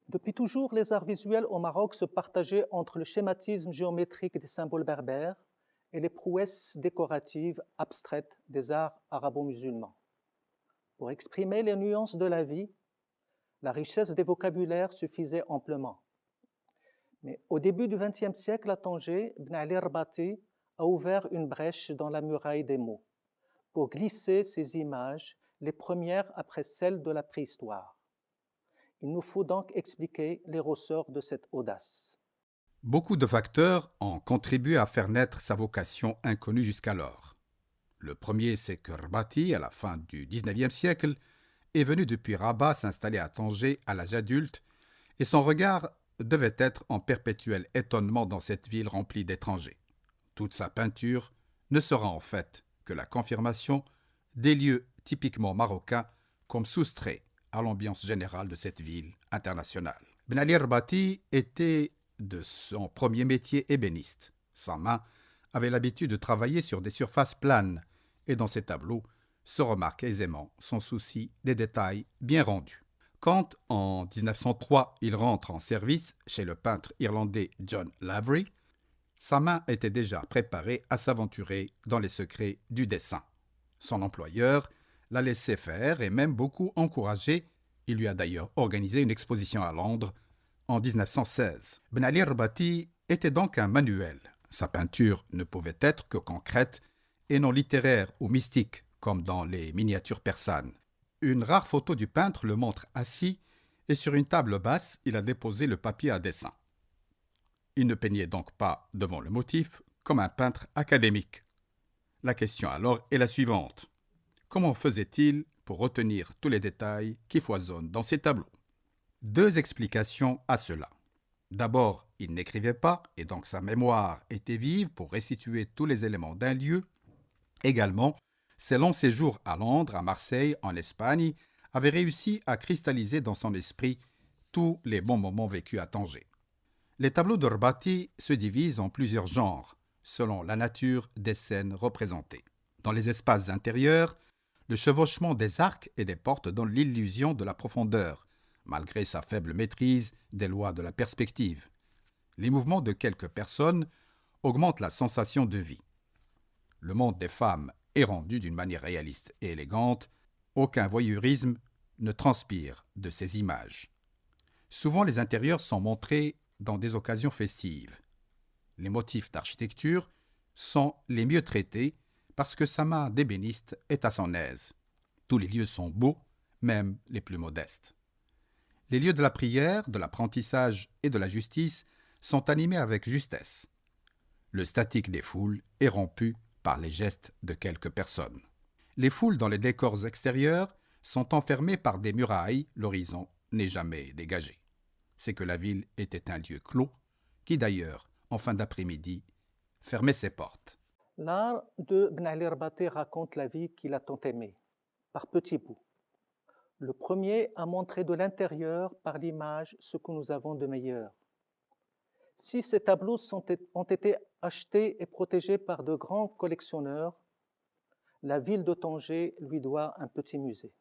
Depuis toujours, les arts visuels au Maroc se partageaient entre le schématisme géométrique des symboles berbères et les prouesses décoratives abstraites des arts arabo-musulmans. Pour exprimer les nuances de la vie, la richesse des vocabulaires suffisait amplement. Mais au début du XXe siècle, à Tanger, Ibn Ali Rbati a ouvert une brèche dans la muraille des mots pour glisser ces images, les premières après celles de la préhistoire. Il nous faut donc expliquer les ressorts de cette audace. Beaucoup de facteurs ont contribué à faire naître sa vocation inconnue jusqu'alors. Le premier, c'est que Rbati, à la fin du XIXe siècle, est venu depuis Rabat s'installer à Tanger à l'âge adulte, et son regard devait être en perpétuel étonnement dans cette ville remplie d'étrangers. Toute sa peinture ne sera en fait que la confirmation des lieux typiquement marocains comme soustraits à l'ambiance générale de cette ville internationale. Ben Ali Rbati était de son premier métier ébéniste. Sa main avait l'habitude de travailler sur des surfaces planes et dans ses tableaux se remarque aisément son souci des détails bien rendus. Quand, en 1903, il rentre en service chez le peintre irlandais John Lavery, sa main était déjà préparée à s'aventurer dans les secrets du dessin. Son employeur l'a laissé faire et même beaucoup encouragé. Il lui a d'ailleurs organisé une exposition à Londres en 1916. Ben Ali Rbati était donc un manuel. Sa peinture ne pouvait être que concrète et non littéraire ou mystique, comme dans les miniatures persanes. Une rare photo du peintre le montre assis et sur une table basse, il a déposé le papier à dessin. Il ne peignait donc pas devant le motif comme un peintre académique. La question alors est la suivante. Comment faisait-il pour retenir tous les détails qui foisonnent dans ses tableaux? Deux explications à cela. D'abord, il n'écrivait pas et donc sa mémoire était vive pour restituer tous les éléments d'un lieu. Également, ses longs séjours à Londres, à Marseille, en Espagne, avaient réussi à cristalliser dans son esprit tous les bons moments vécus à Tanger. Les tableaux de Rbati se divisent en plusieurs genres, selon la nature des scènes représentées. Dans les espaces intérieurs, le chevauchement des arcs et des portes donne l'illusion de la profondeur, malgré sa faible maîtrise des lois de la perspective. Les mouvements de quelques personnes augmentent la sensation de vie. Le monde des femmes est rendu d'une manière réaliste et élégante. Aucun voyeurisme ne transpire de ces images. Souvent, les intérieurs sont montrés dans des occasions festives. Les motifs d'architecture sont les mieux traités parce que sa main d'ébéniste est à son aise. Tous les lieux sont beaux, même les plus modestes. Les lieux de la prière, de l'apprentissage et de la justice sont animés avec justesse. Le statique des foules est rompu par les gestes de quelques personnes. Les foules dans les décors extérieurs sont enfermées par des murailles, l'horizon n'est jamais dégagé. C'est que la ville était un lieu clos, qui d'ailleurs, en fin d'après-midi, fermait ses portes. L'art de Ibn Ali Rbati raconte la vie qu'il a tant aimée, par petits bouts. Le premier a montré de l'intérieur par l'image ce que nous avons de meilleur. Si ces tableaux ont été achetés et protégés par de grands collectionneurs, la ville de Tanger lui doit un petit musée.